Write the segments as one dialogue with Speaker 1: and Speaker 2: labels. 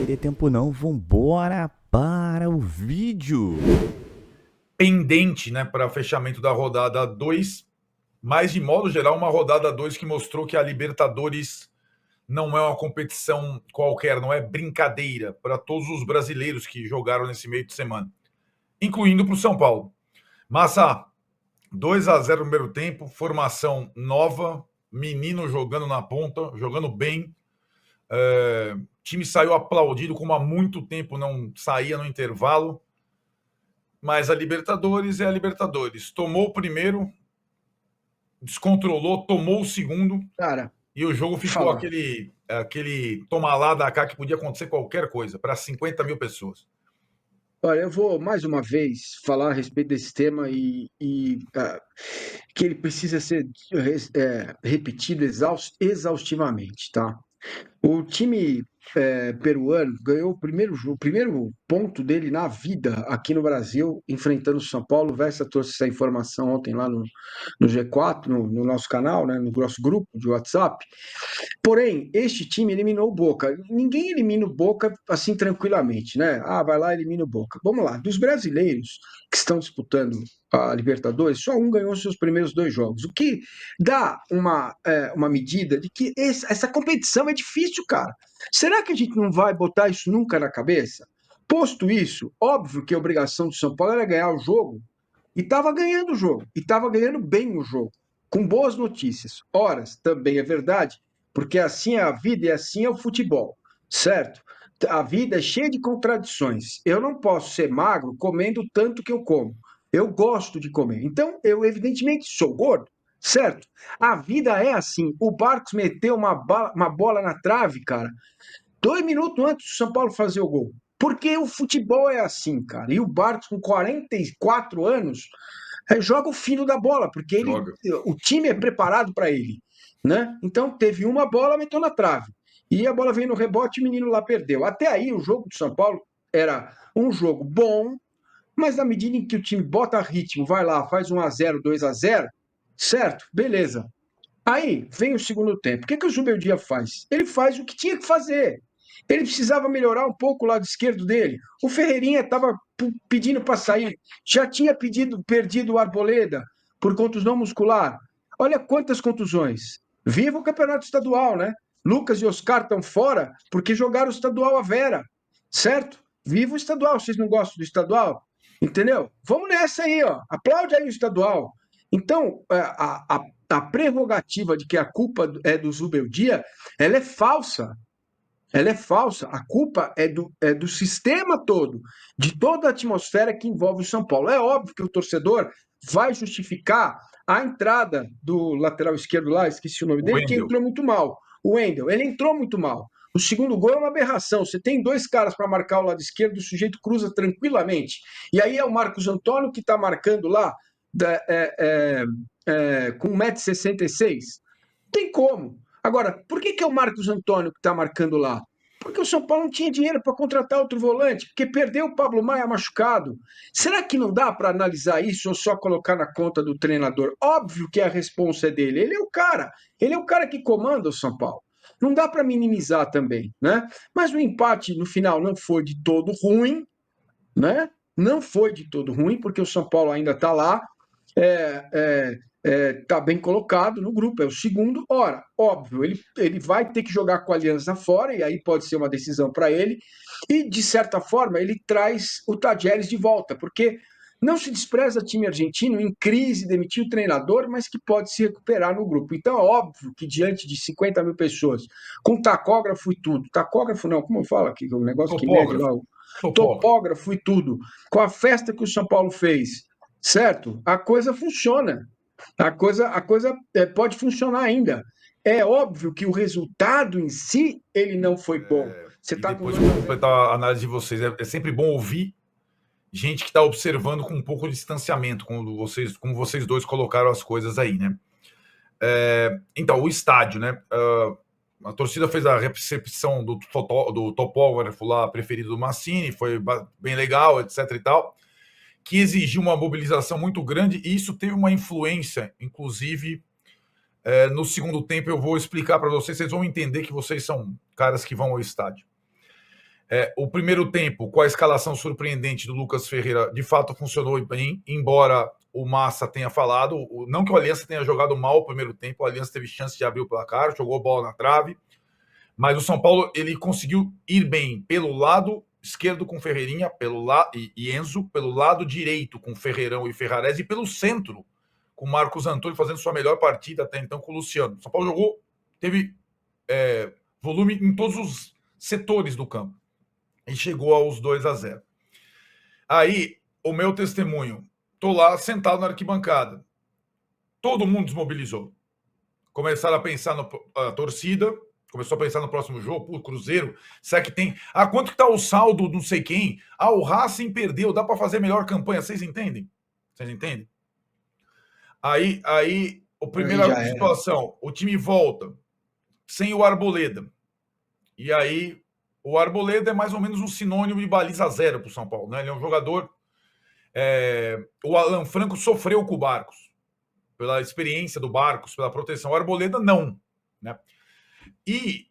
Speaker 1: perder tempo não, vambora para o vídeo.
Speaker 2: Pendente, né, para fechamento da rodada 2, mas de modo geral uma rodada 2 que mostrou que a Libertadores não é uma competição qualquer, não é brincadeira para todos os brasileiros que jogaram nesse meio de semana, incluindo para o São Paulo. Massa, 2-0 no primeiro tempo, formação nova, menino jogando na ponta, jogando bem. O time saiu aplaudido como há muito tempo não saía no intervalo. Mas a Libertadores é a Libertadores. Tomou o primeiro, descontrolou, tomou o segundo.
Speaker 3: Cara,
Speaker 2: e o jogo ficou aquele toma lá da cá que podia acontecer qualquer coisa para 50 mil pessoas.
Speaker 3: olha, eu vou mais uma vez falar a respeito desse tema que ele precisa ser repetido exaustivamente, tá? O time peruano ganhou o primeiro ponto dele na vida aqui no Brasil, enfrentando o São Paulo. Versa trouxe essa informação ontem lá no G4, no nosso canal, né, no nosso grupo de WhatsApp. Porém, este time eliminou o Boca. Ninguém elimina o Boca assim tranquilamente, né? Ah, vai lá, elimina o Boca. Vamos lá, dos brasileiros que estão disputando a Libertadores, só um ganhou seus primeiros 2 jogos, o que dá uma medida de que essa competição é difícil, cara. Será que a gente não vai botar isso nunca na cabeça? Posto isso, óbvio que a obrigação do São Paulo era ganhar o jogo, e estava ganhando o jogo, e estava ganhando bem o jogo, com boas notícias. Horas, também é verdade, porque assim é a vida e assim é o futebol, certo? A vida é cheia de contradições. Eu não posso ser magro comendo tanto que eu como. Eu gosto de comer. Então, eu evidentemente sou gordo, certo? A vida é assim. O Barcos meteu uma bola na trave, cara, 2 minutos antes do São Paulo fazer o gol. Porque o futebol é assim, cara. E o Barcos, com 44 anos, joga o fino da bola, porque o time é preparado para ele, né? Então teve uma bola, meteu na trave. E a bola veio no rebote e o menino lá perdeu. Até aí o jogo do São Paulo era um jogo bom, mas na medida em que o time bota ritmo, vai lá, faz 1-0, 2-0, certo? Beleza. Aí vem o segundo tempo. O que o Zubeldia faz? Ele faz o que tinha que fazer. Ele precisava melhorar um pouco o lado esquerdo dele. O Ferreirinha estava pedindo para sair. Já tinha perdido o Arboleda por contusão muscular. Olha quantas contusões. Viva o campeonato estadual, né? Lucas e Oscar estão fora porque jogaram o estadual à Vera. Certo? Viva o estadual. Vocês não gostam do estadual? Entendeu? Vamos nessa aí, ó. Aplaude aí o estadual. Então, a prerrogativa de que a culpa é do Zubeldia, ela é falsa. Ela é falsa. A culpa é do sistema todo, de toda a atmosfera que envolve o São Paulo. É óbvio que o torcedor vai justificar a entrada do lateral esquerdo lá, esqueci o nome dele, que entrou muito mal. O Wendel, ele entrou muito mal. O segundo gol é uma aberração. Você tem 2 caras para marcar o lado esquerdo, o sujeito cruza tranquilamente. E aí é o Marcos Antônio que está marcando lá com 1,66 m. Tem como. Agora, por que é o Marcos Antônio que está marcando lá? Porque o São Paulo não tinha dinheiro para contratar outro volante, porque perdeu o Pablo Maia machucado. Será que não dá para analisar isso ou só colocar na conta do treinador? Óbvio que a responsa é dele. Ele é o cara que comanda o São Paulo. Não dá para minimizar também, né? Mas o empate no final não foi de todo ruim, né? Não foi de todo ruim, porque o São Paulo ainda está lá, está bem colocado no grupo, é o segundo. Ora, óbvio, ele vai ter que jogar com a Aliança fora, e aí pode ser uma decisão para ele, e de certa forma ele traz o Tadjeres de volta, porque não se despreza time argentino em crise, demitir o treinador, mas que pode se recuperar no grupo. Então é óbvio que diante de 50 mil pessoas, com tacógrafo e tudo, tacógrafo não, como eu falo aqui, o negócio que mede lá, o topógrafo e tudo, com a festa que o São Paulo fez, certo? A coisa funciona. A coisa pode funcionar ainda. É óbvio que o resultado em si, ele não foi bom.
Speaker 2: Você tá depois de completar a análise de vocês, é sempre bom ouvir gente que está observando com um pouco de distanciamento, como vocês dois colocaram as coisas aí, né? Então, o estádio, né? A torcida fez a recepção do topógrafo lá preferido do Massini, foi bem legal, etc e tal, que exigiu uma mobilização muito grande, e isso teve uma influência, inclusive, no segundo tempo. Eu vou explicar para vocês vão entender que vocês são caras que vão ao estádio. O primeiro tempo, com a escalação surpreendente do Lucas Ferreira, de fato funcionou bem, embora o Massa tenha falado, não que o Aliança tenha jogado mal o primeiro tempo, o Aliança teve chance de abrir o placar, jogou bola na trave, mas o São Paulo ele conseguiu ir bem pelo lado esquerdo com Ferreirinha e Enzo, pelo lado direito com Ferreirão e Ferrarese, e pelo centro com Marcos Antônio fazendo sua melhor partida até então com o Luciano. O São Paulo teve volume em todos os setores do campo e chegou aos 2-0. Aí, o meu testemunho, tô lá sentado na arquibancada, todo mundo desmobilizou. Começaram a pensar a torcida, começou a pensar no próximo jogo, o Cruzeiro, será que tem... quanto que tá o saldo não sei quem? O Racing perdeu, dá para fazer melhor campanha, vocês entendem? Vocês entendem? Aí a primeira situação, o time volta sem o Arboleda. E aí, o Arboleda é mais ou menos um sinônimo de baliza zero para o São Paulo, né? Ele é um jogador... o Alan Franco sofreu com o Barcos, pela experiência do Barcos, pela proteção. O Arboleda, não. Né? E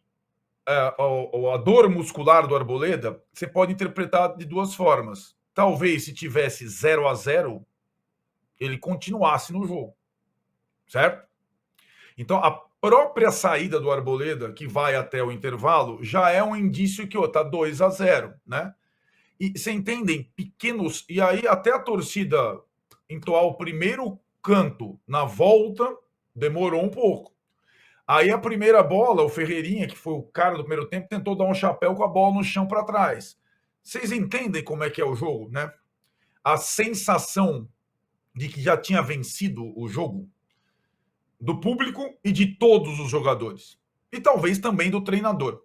Speaker 2: a dor muscular do Arboleda, você pode interpretar de duas formas. Talvez, se tivesse 0-0, ele continuasse no jogo. Certo? Então, a própria saída do Arboleda, que vai até o intervalo, já é um indício que está 2-0, né? E você entendem? Pequenos... E aí até a torcida entoar o primeiro canto na volta, demorou um pouco. Aí a primeira bola, o Ferreirinha, que foi o cara do primeiro tempo, tentou dar um chapéu com a bola no chão para trás. Vocês entendem como é que é o jogo, né? A sensação de que já tinha vencido o jogo do público e de todos os jogadores. E talvez também do treinador.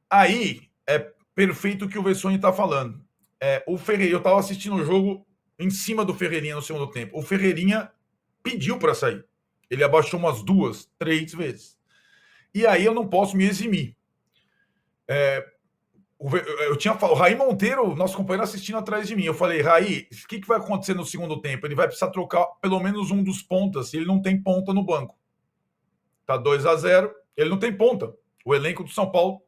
Speaker 2: Aí é perfeito o que o Vessone está falando. O Ferreirinha, eu estava assistindo o jogo em cima do Ferreirinha no segundo tempo. O Ferreirinha pediu para sair. Ele abaixou umas 2, 3 vezes. E aí eu não posso me eximir. Eu tinha o Raí Monteiro, nosso companheiro, assistindo atrás de mim. Eu falei, Raí, o que vai acontecer no segundo tempo? Ele vai precisar trocar pelo menos um dos pontas. Ele não tem ponta no banco. Tá 2-0, ele não tem ponta. O elenco do São Paulo,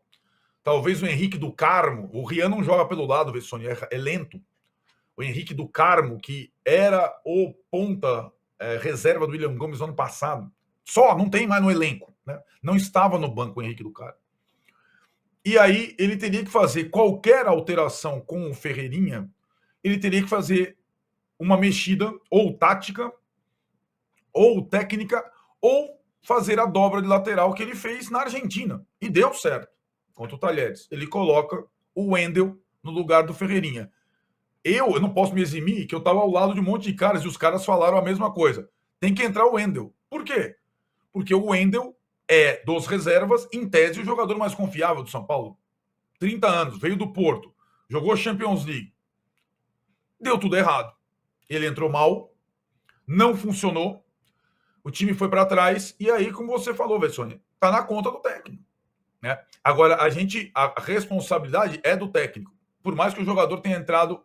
Speaker 2: talvez o Henrique do Carmo, o Rian não joga pelo lado, Vessone, é lento. O Henrique do Carmo, que era o ponta reserva do William Gomes no ano passado, não tem mais no elenco. Né? Não estava no banco o Henrique do Carmo. E aí ele teria que fazer qualquer alteração com o Ferreirinha, ele teria que fazer uma mexida ou tática, ou técnica, ou fazer a dobra de lateral que ele fez na Argentina. E deu certo contra o Talheres. Ele coloca o Wendel no lugar do Ferreirinha. Eu não posso me eximir que eu estava ao lado de um monte de caras e os caras falaram a mesma coisa. Tem que entrar o Wendel. Por quê? Porque o Wendel é, dos reservas, em tese, o jogador mais confiável do São Paulo. 30 anos, veio do Porto, jogou Champions League. Deu tudo errado. Ele entrou mal, não funcionou, o time foi para trás, e aí, como você falou, Vessone, tá na conta do técnico. Né? Agora, a responsabilidade é do técnico. Por mais que o jogador tenha entrado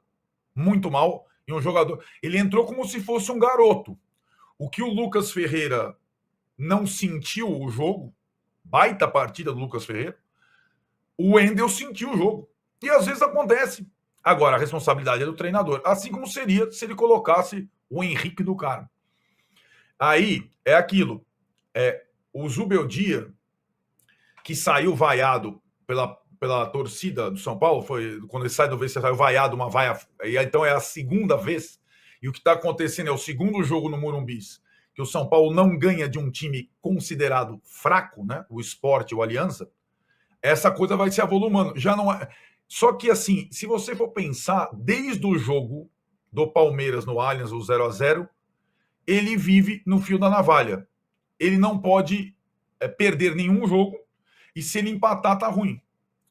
Speaker 2: muito mal, e ele entrou como se fosse um garoto. O que o Lucas Ferreira não sentiu o jogo, baita partida do Lucas Ferreira, o Wendel sentiu o jogo. E às vezes acontece. Agora, a responsabilidade é do treinador. Assim como seria se ele colocasse o Henrique do Carmo. Aí, é aquilo. O Zubeldia, que saiu vaiado pela torcida do São Paulo, foi quando ele sai do vestiário, saiu vaiado, uma vaia. E então é a segunda vez. E o que está acontecendo é o segundo jogo no Morumbis, que o São Paulo não ganha de um time considerado fraco, né? O Sport, o Aliança. Essa coisa vai se avolumando. Já não é. Só que, assim, se você for pensar, desde o jogo do Palmeiras no Allianz, o 0-0, ele vive no fio da navalha. Ele não pode perder nenhum jogo, e se ele empatar, tá ruim.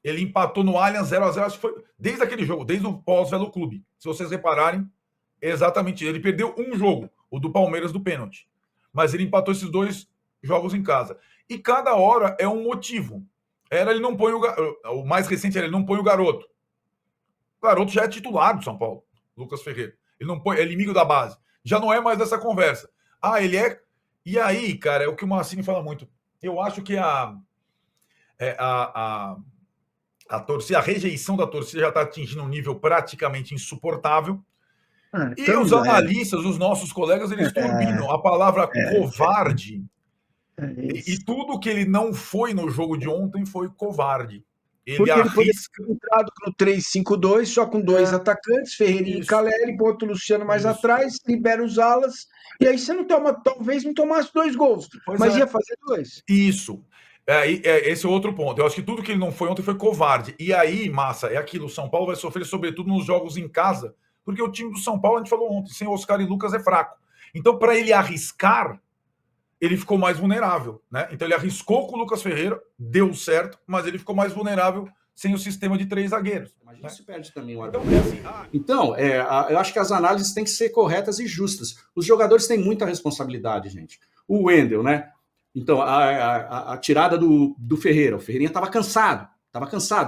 Speaker 2: Ele empatou no Allianz 0-0, acho que foi desde aquele jogo, desde o pós-Velo Clube. Se vocês repararem, exatamente, ele perdeu um jogo, o do Palmeiras do pênalti. Mas ele empatou esses 2 jogos em casa. E cada hora é um motivo. Ele não põe o mais recente era ele não põe o garoto. O garoto já é titular do São Paulo, Lucas Ferreira. Ele não põe, é inimigo da base. Já não é mais dessa conversa. Ele é. E aí, cara, é o que o Massini fala muito. Eu acho que a rejeição da torcida já está atingindo um nível praticamente insuportável. E
Speaker 3: Então,
Speaker 2: os analistas, os nossos colegas, eles turbinam a palavra covarde. E tudo que ele não foi no jogo de ontem foi covarde.
Speaker 3: Porque ele poderia ter entrado no 3-5-2, só com dois atacantes, Ferreirinha e Caleri, bota o Luciano mais atrás, libera os alas, e aí você não talvez não tomasse 2 gols, mas ia fazer 2.
Speaker 2: Isso. Esse é outro ponto. Eu acho que tudo que ele não foi ontem foi covarde. E aí, Massa, é aquilo, o São Paulo vai sofrer sobretudo nos jogos em casa, porque o time do São Paulo, a gente falou ontem, sem Oscar e Lucas é fraco. Então, para ele arriscar, ele ficou mais vulnerável, né? Então ele arriscou com o Lucas Ferreira, deu certo, mas ele ficou mais vulnerável sem o sistema de 3 zagueiros.
Speaker 4: Mas isso perde também o argumento. Então, eu acho que as análises têm que ser corretas e justas. Os jogadores têm muita responsabilidade, gente. O Wendel, né? Então, a tirada do Ferreira. O Ferreirinha estava cansado,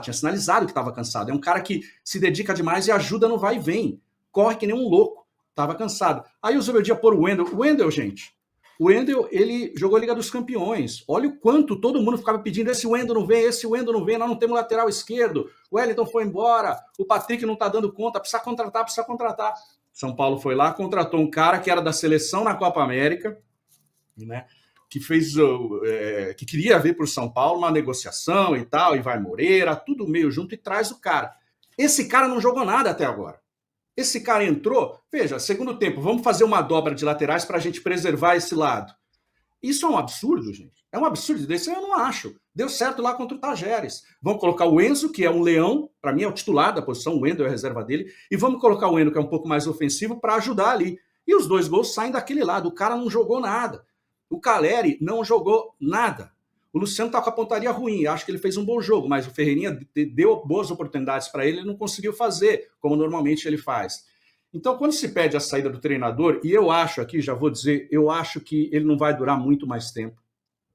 Speaker 4: tinha sinalizado que estava cansado. É um cara que se dedica demais e ajuda no vai e vem. Corre que nem um louco. Estava cansado. Aí o Zubeldia pôr o Wendel. O Wendel, gente, o Wendel, ele jogou a Liga dos Campeões. Olha o quanto todo mundo ficava pedindo, esse Wendel não vem, nós não temos lateral esquerdo, o Wellington foi embora, o Patrick não tá dando conta, precisa contratar. São Paulo foi lá, contratou um cara que era da seleção na Copa América, né, que queria vir para o São Paulo, uma negociação e tal, e vai Moreira, tudo meio junto, e traz o cara. Esse cara não jogou nada até agora. Esse cara entrou, veja, segundo tempo, vamos fazer uma dobra de laterais para a gente preservar esse lado. Isso é um absurdo, gente. É um absurdo, desse eu não acho. Deu certo lá contra o Tajeres. Vamos colocar o Enzo, que é um leão, para mim é o titular da posição, o Wendel é a reserva dele, e vamos colocar o Eno, que é um pouco mais ofensivo, para ajudar ali. E os 2 gols saem daquele lado. O cara não jogou nada. O Caleri não jogou nada. O Luciano tá com a pontaria ruim, acho que ele fez um bom jogo, mas o Ferreirinha deu boas oportunidades para ele não conseguiu fazer, como normalmente ele faz. Então, quando se pede a saída do treinador, e eu acho aqui, já vou dizer, eu acho que ele não vai durar muito mais tempo,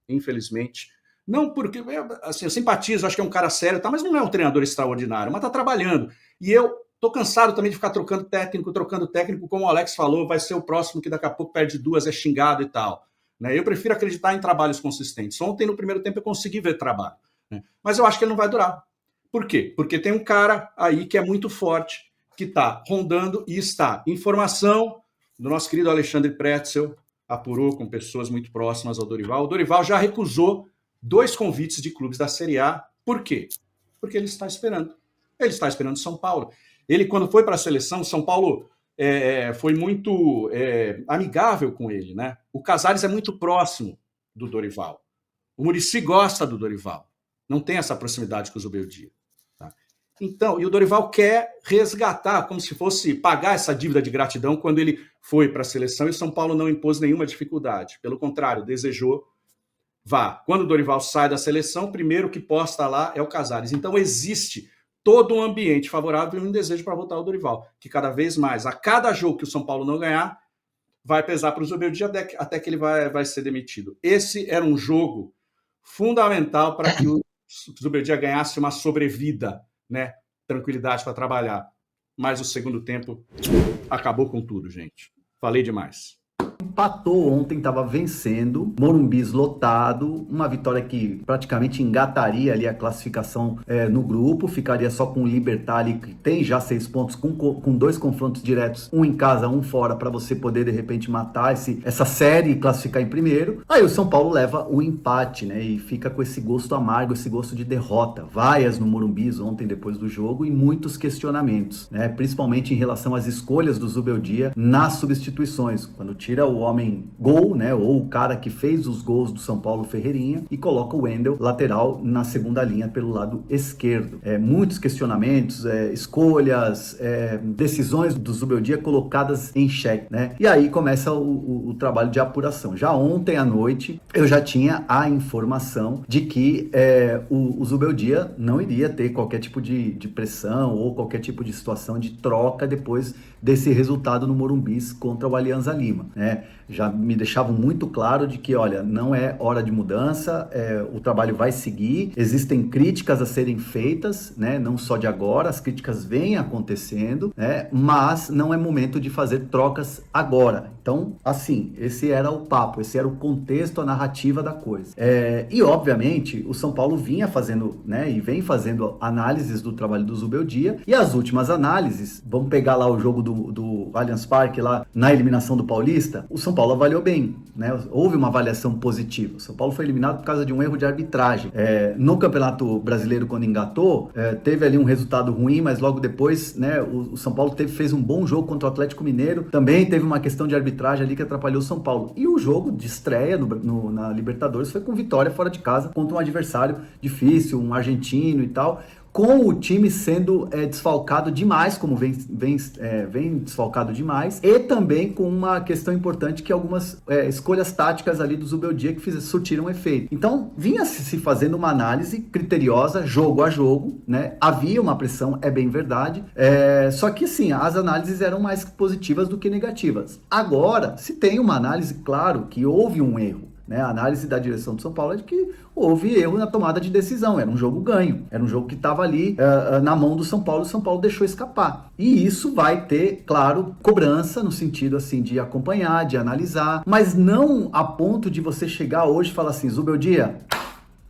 Speaker 4: infelizmente. Não porque, assim, eu simpatizo, acho que é um cara sério, tá, mas não é um treinador extraordinário, mas tá trabalhando. E eu tô cansado também de ficar trocando técnico, como o Alex falou, vai ser o próximo que daqui a pouco perde 2, é xingado e tal. Eu prefiro acreditar em trabalhos consistentes. Ontem, no primeiro tempo, eu consegui ver trabalho. Mas eu acho que ele não vai durar. Por quê? Porque tem um cara aí que é muito forte, que está rondando e está. Informação do nosso querido Alexandre Pretzel, apurou com pessoas muito próximas ao Dorival. O Dorival já recusou 2 convites de clubes da Série A. Por quê? Porque ele está esperando. Ele está esperando São Paulo. Ele, quando foi para a seleção, São Paulo... foi muito amigável com ele, né? O Casares é muito próximo do Dorival. O Muricy gosta do Dorival. Não tem essa proximidade com o Zubeldia. Tá? Então, e o Dorival quer resgatar, como se fosse pagar essa dívida de gratidão quando ele foi para a seleção e o São Paulo não impôs nenhuma dificuldade. Pelo contrário, desejou vá. Quando o Dorival sai da seleção, primeiro que posta lá é o Casares. Então existe todo um ambiente favorável e um desejo para voltar ao Dorival, que cada vez mais, a cada jogo que o São Paulo não ganhar, vai pesar para o Zubeldia até que ele vai ser demitido. Esse era um jogo fundamental para que o Zubeldia ganhasse uma sobrevida, né? Tranquilidade para trabalhar. Mas o segundo tempo acabou com tudo, gente. Falei demais.
Speaker 1: Empatou ontem, estava vencendo, Morumbi lotado, uma vitória que praticamente engataria ali a classificação no grupo, ficaria só com o Libertad ali, que tem já 6 pontos, com 2 confrontos diretos, um em casa, um fora, para você poder de repente matar essa série e classificar em primeiro. Aí o São Paulo leva o empate, né, e fica com esse gosto amargo, esse gosto de derrota. Vaias no Morumbi ontem depois do jogo e muitos questionamentos, né, principalmente em relação às escolhas do Zubeldia nas substituições, quando tira o homem gol, né, ou o cara que fez os gols do São Paulo, Ferreirinha, e coloca o Wendel lateral na segunda linha pelo lado esquerdo. Muitos questionamentos, escolhas, decisões do Zubeldia colocadas em xeque, né? E aí começa o trabalho de apuração. Já ontem à noite eu já tinha a informação de que o Zubeldia não iria ter qualquer tipo de pressão ou qualquer tipo de situação de troca depois desse resultado no Morumbi contra o Alianza Lima, né? né, já me deixavam muito claro de que, olha, não é hora de mudança, o trabalho vai seguir, existem críticas a serem feitas, né, não só de agora, as críticas vêm acontecendo, né, mas não é momento de fazer trocas agora. Então, assim, esse era o papo, esse era o contexto, a narrativa da coisa. E, obviamente, o São Paulo vinha fazendo, né, e vem fazendo análises do trabalho do Zubeldia, e as últimas análises, vamos pegar lá o jogo do Allianz Parque, lá na eliminação do Paulista, o São Paulo avaliou bem, né, houve uma avaliação positiva. O São Paulo foi eliminado por causa de um erro de arbitragem. No Campeonato Brasileiro, quando engatou, teve ali um resultado ruim, mas logo depois, né, o São Paulo fez um bom jogo contra o Atlético Mineiro, também teve uma questão de arbitragem ali que atrapalhou o São Paulo. E o jogo de estreia na Libertadores foi com vitória fora de casa contra um adversário difícil, um argentino e tal, com o time sendo desfalcado demais, como vem desfalcado demais, e também com uma questão importante que algumas escolhas táticas ali do Zubeldia que surtiram efeito. Então, vinha se fazendo uma análise criteriosa, jogo a jogo, né? Havia uma pressão, é bem verdade, só que sim, as análises eram mais positivas do que negativas. Agora, se tem uma análise, claro que houve um erro, né? A análise da direção do São Paulo é de que houve erro na tomada de decisão, era um jogo ganho, era um jogo que estava ali na mão do São Paulo, o São Paulo deixou escapar. E isso vai ter, claro, cobrança no sentido assim de acompanhar, de analisar, mas não a ponto de você chegar hoje e falar assim, Zubeldia,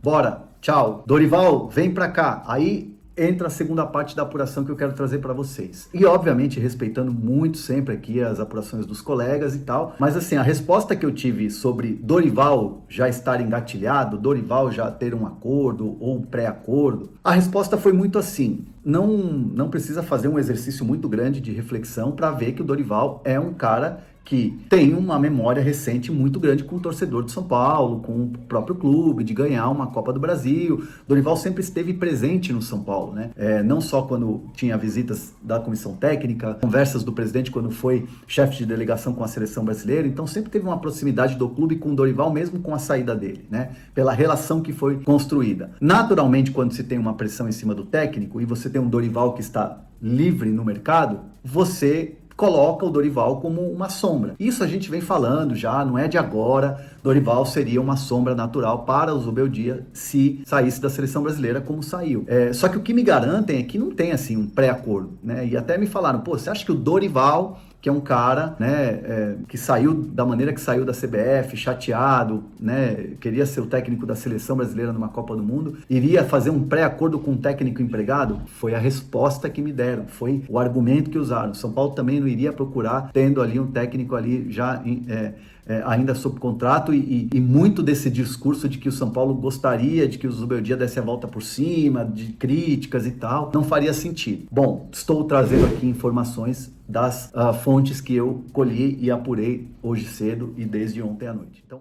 Speaker 1: bora, tchau, Dorival, vem pra cá. Aí entra a segunda parte da apuração que eu quero trazer para vocês. E, obviamente, respeitando muito sempre aqui as apurações dos colegas e tal, mas, assim, a resposta que eu tive sobre Dorival já estar engatilhado, Dorival já ter um acordo ou pré-acordo, a resposta foi muito assim, não precisa fazer um exercício muito grande de reflexão para ver que o Dorival é um cara que tem uma memória recente muito grande com o torcedor de São Paulo, com o próprio clube, de ganhar uma Copa do Brasil. Dorival sempre esteve presente no São Paulo, né? Não só quando tinha visitas da comissão técnica, conversas do presidente quando foi chefe de delegação com a seleção brasileira, então sempre teve uma proximidade do clube com o Dorival, mesmo com a saída dele, né? Pela relação que foi construída. Naturalmente, quando se tem uma pressão em cima do técnico e você tem um Dorival que está livre no mercado, você coloca o Dorival como uma sombra. Isso a gente vem falando já, não é de agora. Dorival seria uma sombra natural para o Zubeldia se saísse da seleção brasileira como saiu. Só que o que me garantem é que não tem assim um pré-acordo, né? E até me falaram, pô, você acha que o Dorival, que é um cara, né, que saiu da maneira que saiu da CBF, chateado, né, queria ser o técnico da seleção brasileira numa Copa do Mundo, iria fazer um pré-acordo com um técnico empregado? Foi a resposta que me deram, foi o argumento que usaram. São Paulo também não iria procurar, tendo ali um técnico ali já ainda sob contrato e muito desse discurso de que o São Paulo gostaria de que o Zubeldia desse a volta por cima, de críticas e tal, não faria sentido. Bom, estou trazendo aqui informações das fontes que eu colhi e apurei hoje cedo e desde ontem à noite. Então,